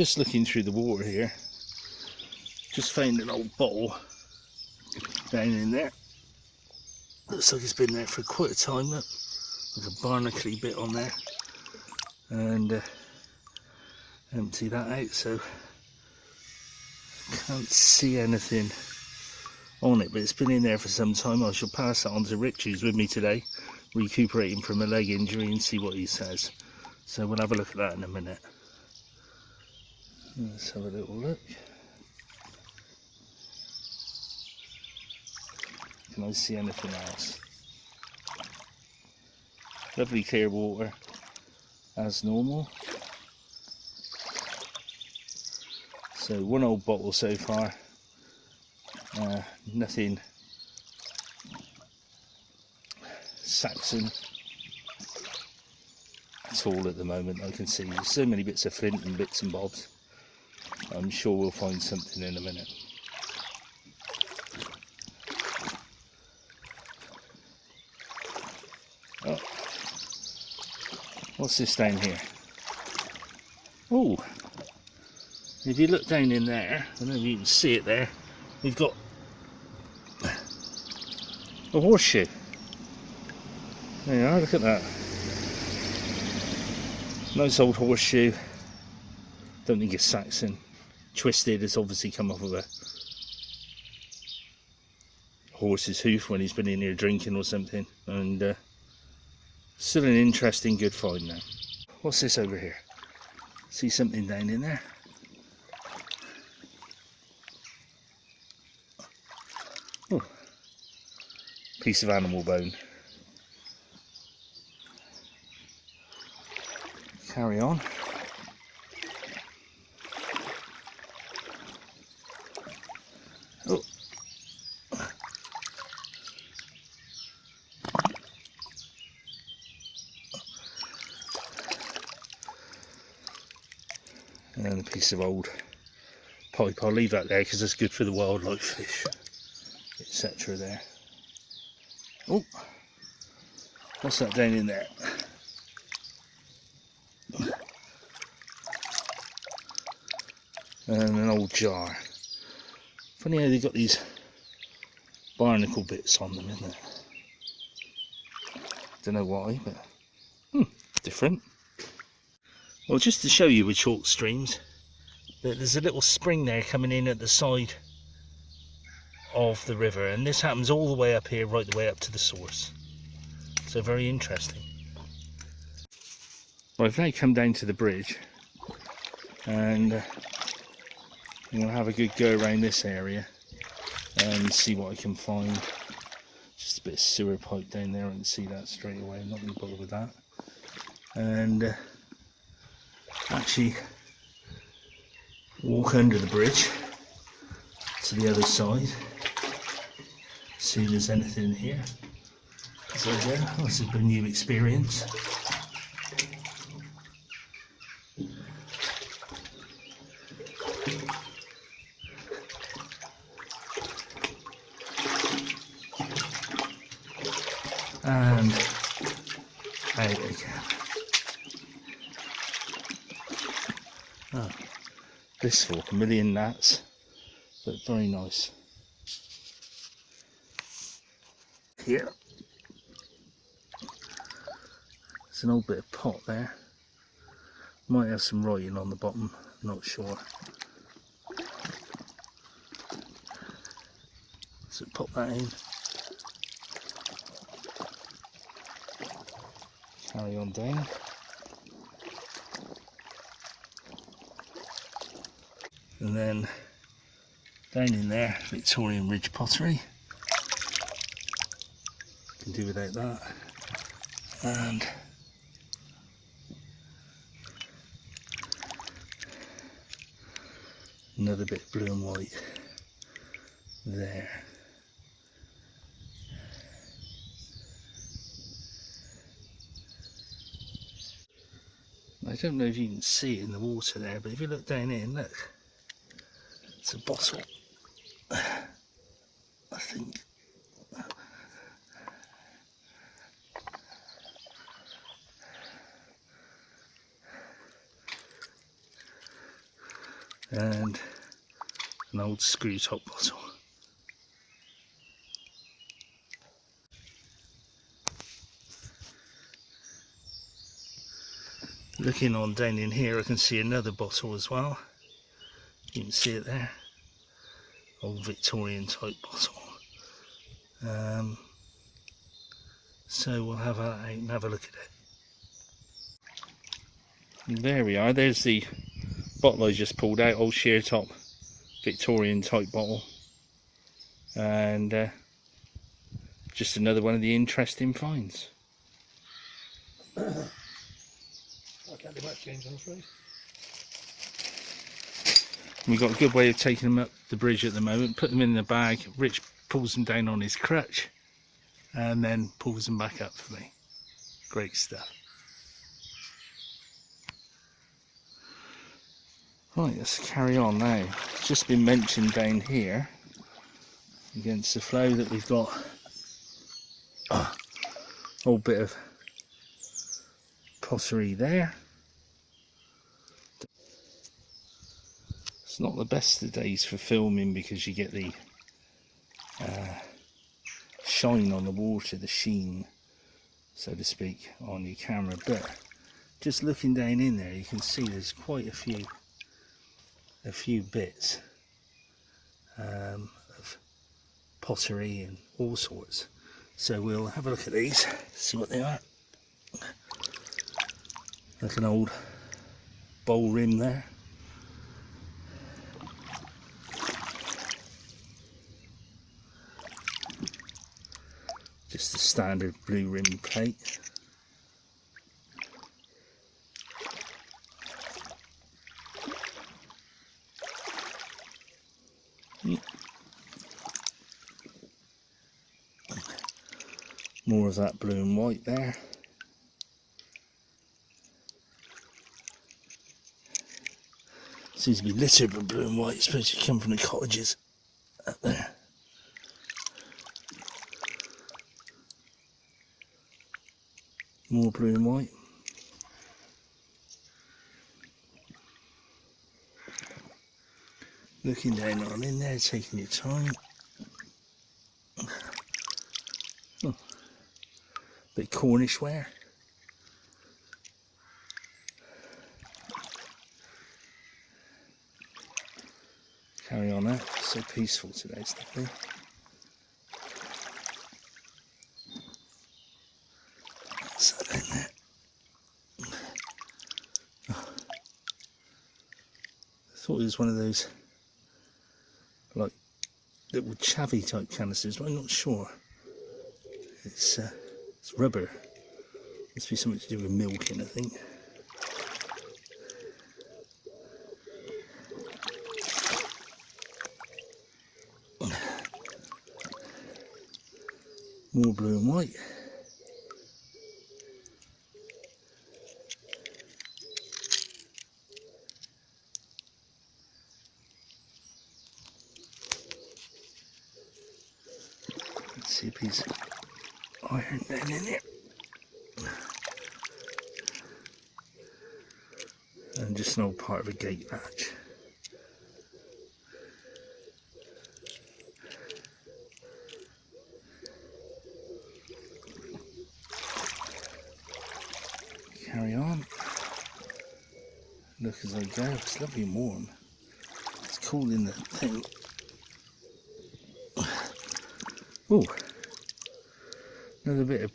just looking through the water here, just found an old bottle down in there. Looks like it's been there for quite a time. Look, like a barnacly bit on there, and empty that out, so can't see anything on it, but it's been in there for some time. I shall pass that on to Rich, who's with me today, recuperating from a leg injury, and see what he says. So we'll have a look at that in a minute. Let's have a little look. Can I see anything else? Lovely clear water as normal. So one old bottle so far, nothing Saxon at all at the moment. I can see there's so many bits of flint and bits and bobs. I'm sure we'll find something in a minute. Oh, what's this down here? Oh, if you look down in there, I don't know if you can see it there, we've got a horseshoe. There you are, look at that. Nice old horseshoe. Don't think it's Saxon. Twisted, it's obviously come off of a horse's hoof when he's been in here drinking or something. And still an interesting, good find now. What's this over here? See something down in there? Oh, piece of animal bone. Carry on. Oh. And a piece of old pipe. I'll leave that there because it's good for the wildlife fish, etc. there. Oh, what's that down in there? And an old jar. Funny how they've got these barnacle bits on them, isn't it? Don't know why, but different. Well, just to show you with chalk streams, that there's a little spring there coming in at the side of the river, and this happens all the way up here, right the way up to the source. So very interesting. Well, I've now come down to the bridge, and I'm going to have a good go around this area and see what I can find. Just a bit of sewer pipe down there, I can see that straight away. I'm not going to bother with that. And actually walk under the bridge to the other side, see if there's anything in here. So yeah, this has been a new experience. And out again. Oh, blissful, a million gnats, but very nice. Here, there's an old bit of pot there. Might have some writing on the bottom, not sure. So pop that in. Carry on down. And then down in there, Victorian Ridge Pottery. Can do without that. And another bit of blue and white there. I don't know if you can see it in the water there, but if you look down in, look, it's a bottle, I think. and an old screw top bottle. Looking on down in here, I can see another bottle as well. You can see it there, old Victorian type bottle. So we'll have that out and have a look at it. There we are, there's the bottle I just pulled out, old sheer top Victorian type bottle. And just another one of the interesting finds. I can't do much, James, I'm afraid. We've got a good way of taking them up the bridge at the moment. Put them in the bag, Rich pulls them down on his crutch and then pulls them back up for me. Great stuff. Right, let's carry on now. It's just been mentioned down here against the flow that we've got a whole bit of pottery there. It's not the best of days for filming because you get the shine on the water, the sheen, so to speak, on your camera, but just looking down in there you can see there's quite a few bits of pottery and all sorts. So we'll have a look at these, see what they are. Like an old bowl rim there. Just a standard blue rim plate. More of that blue and white there. Seems to be littered with blue and white. It's supposed to come from the cottages up there. More blue and white. Looking down on in there, taking your time. Oh, bit Cornish ware. Carry on that. So peaceful today, Stephanie. That's that in there. Oh. I thought it was one of those like little chavvy type canisters, but I'm not sure. It's rubber. Must be something to do with milking, I think. More blue and white. Let's see a piece of iron down in there. And just an old part of a gate latch. Carry on. Look as I go. It's lovely and warm. It's cool in the thing. Oh, another bit of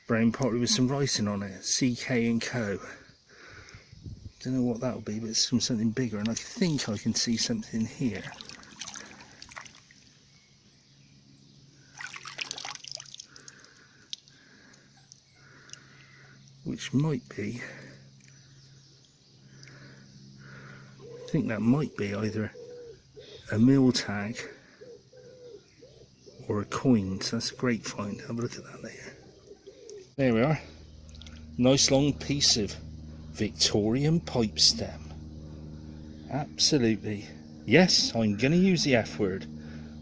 brown pottery with some writing on it. CK & Co. Don't know what that'll be, but it's from something bigger, and I think I can see something here. Which might be, I think that might be either a mill tag or a coin, so that's a great find. Have a look at that later. There we are. Nice long piece of Victorian pipe stem. Absolutely. Yes, I'm going to use the F word.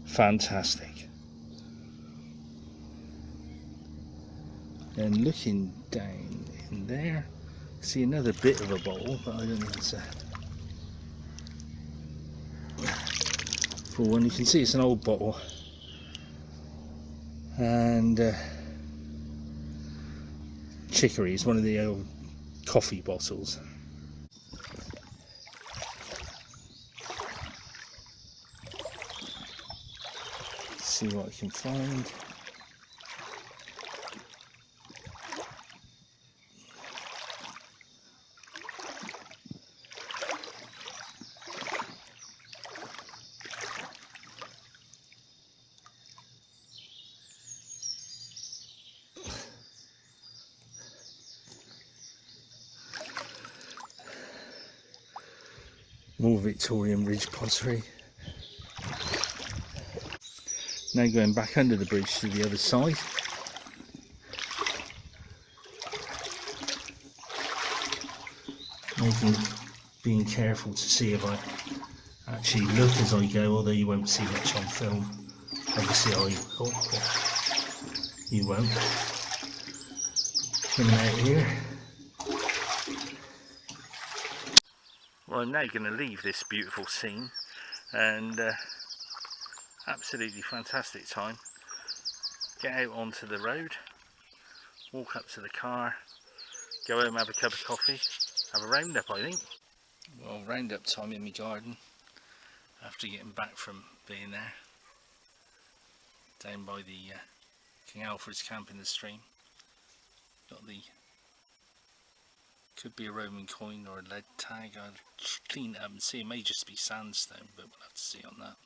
Fantastic. And looking down in there, see another bit of a bowl, but I don't think it's full one. You can see it's an old bottle, and chicory is one of the old coffee bottles. Let's see what I can find. More Victorian Ridge pottery. Now going back under the bridge to the other side. Being careful to see if I actually look as I go, although you won't see much on film. Obviously I will, but you won't. Coming out here. Well, I'm now going to leave this beautiful scene, and absolutely fantastic time. Get out onto the road, walk up to the car, go home, have a cup of coffee, have a roundup, I think. Well, roundup time in my garden after getting back from being there, down by the King Alfred's camp in the stream. Got the, could be a Roman coin or a lead tag. I'll clean it up and see. It may just be sandstone, but we'll have to see on that.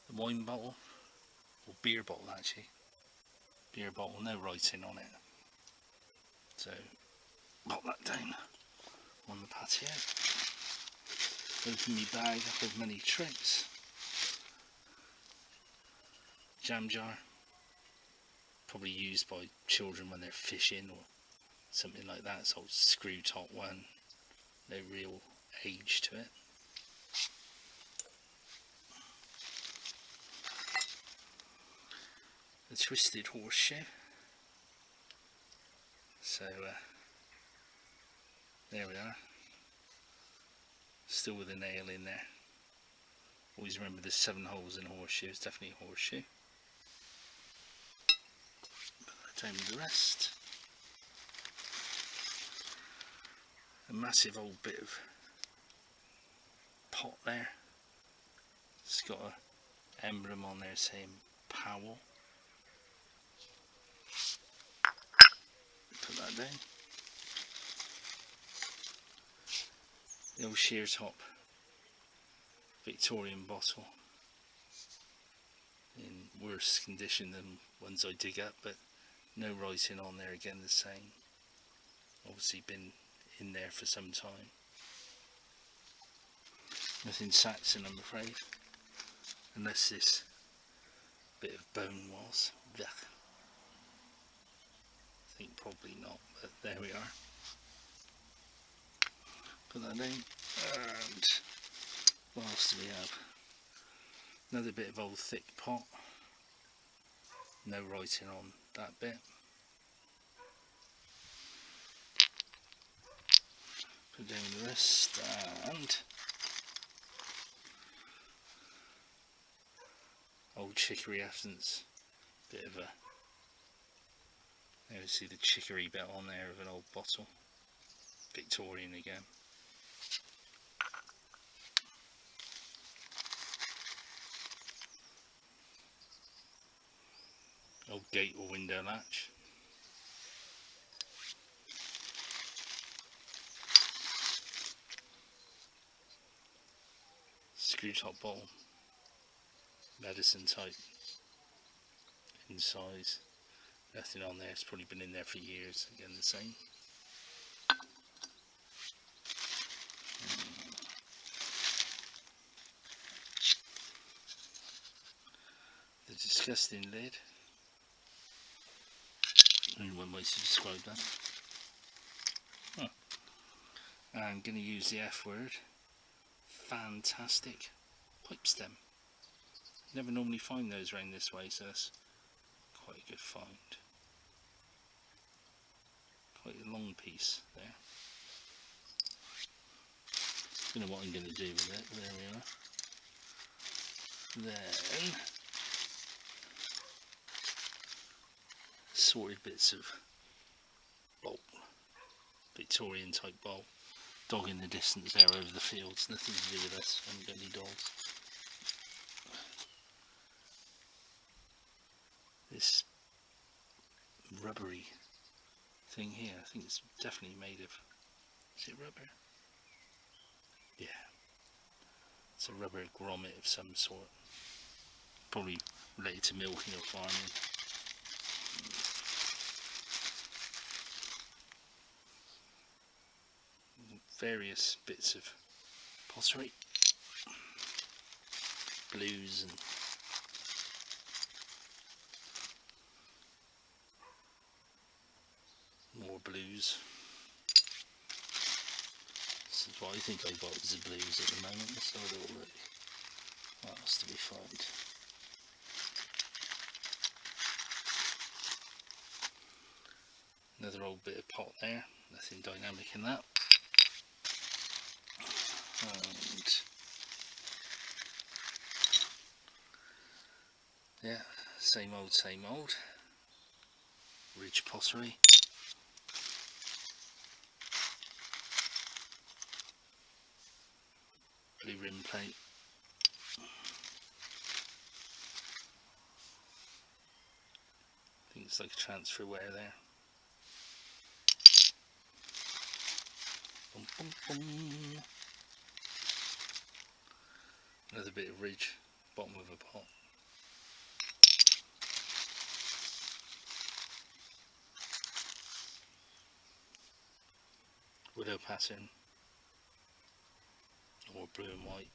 The wine bottle, or beer bottle actually. Beer bottle, no writing on it. So, pop that down on the patio. Open my bag up of many tricks. Jam jar, probably used by children when they're fishing or something like that. It's old screw top one, no real age to it. A twisted horseshoe. So there we are, still with a nail in there. Always remember there's 7 holes in a horseshoe. It's definitely a horseshoe. Put that down with the rest. A massive old bit of pot there. It's got an emblem on there saying Powell. Put that down. The old sheer top Victorian bottle, in worse condition than ones I dig up, but no writing on there, again the same. Obviously been in there for some time. Nothing Saxon, I'm afraid, unless this bit of bone was. Blech. I think probably not, but there we are. Put that in, and what else do we have? Another bit of old thick pot, no writing on that bit. Put down the rest, and old chicory essence, bit of a, there you see the chicory bit on there of an old bottle, Victorian again. Old gate or window latch. Screw top bottle, medicine type in size. Nothing on there, it's probably been in there for years, again the same. The disgusting lid. Only one way to describe that. Huh. I'm going to use the F word. Fantastic pipe stem. Never normally find those around this way, so that's quite a good find. Quite a long piece there. Don't know what I'm going to do with it, but there we are. Then sorted bits of bolt, Victorian type bolt. Dog in the distance there over the fields, nothing to do with us, haven't got any dogs. This rubbery thing here, I think it's definitely made of, is it rubber? Yeah, it's a rubber grommet of some sort, probably related to milking or farming. Various bits of pottery, blues and more blues. This is what I think I got as the blues at the moment. Let's have a little look. What else do we find? Another old bit of pot there, nothing dynamic in that. And yeah, same old. Ridge pottery. Blue rim plate. I think it's like a transferware there. Boom, boom, boom. Another bit of ridge, bottom of a pot. Willow pattern, or blue and white.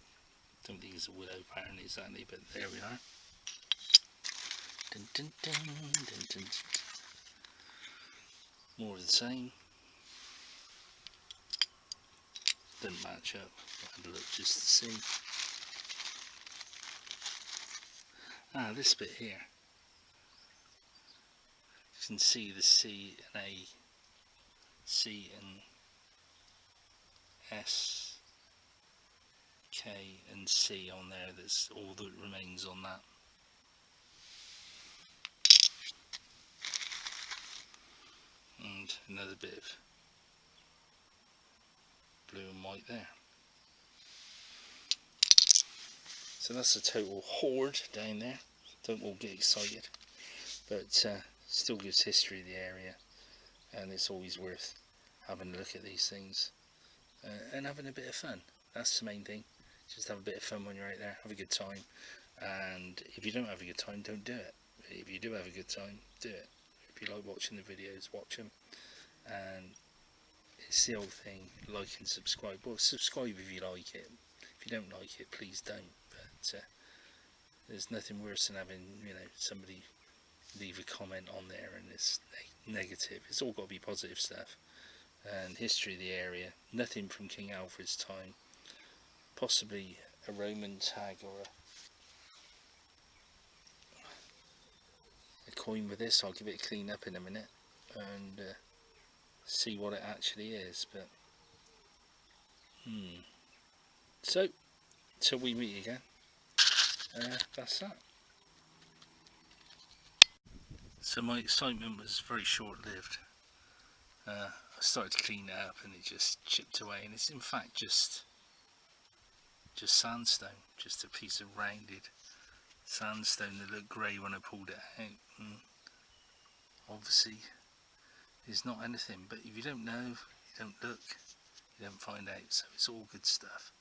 Don't think it's a willow pattern exactly, but there we are. Dun, dun, dun, dun, dun. More of the same. Doesn't match up. I had a look just to see. Ah, this bit here. You can see the C and A, C and S, K and C on there. That's all that remains on that. And another bit of blue and white there. So that's a total hoard down there. Don't all get excited, but still gives history of the area, and it's always worth having a look at these things and having a bit of fun. That's the main thing. Just have a bit of fun when you're out there, have a good time, and if you don't have a good time, don't do it. If you do have a good time, do it. If you like watching the videos, watch them, and it's the old thing, like and subscribe. Well, subscribe if you like it. If you don't like it, please don't. But there's nothing worse than having, you know, somebody leave a comment on there and it's negative. It's all got to be positive stuff. And history of the area, nothing from King Alfred's time. Possibly a Roman tag or a coin with this. I'll give it a clean up in a minute and see what it actually is. But so till we meet again, that's that. So my excitement was very short-lived. I started to clean it up and it just chipped away, and it's in fact just sandstone, just a piece of rounded sandstone that looked grey when I pulled it out. And obviously it's not anything, but if you don't know, you don't look, you don't find out. So it's all good stuff.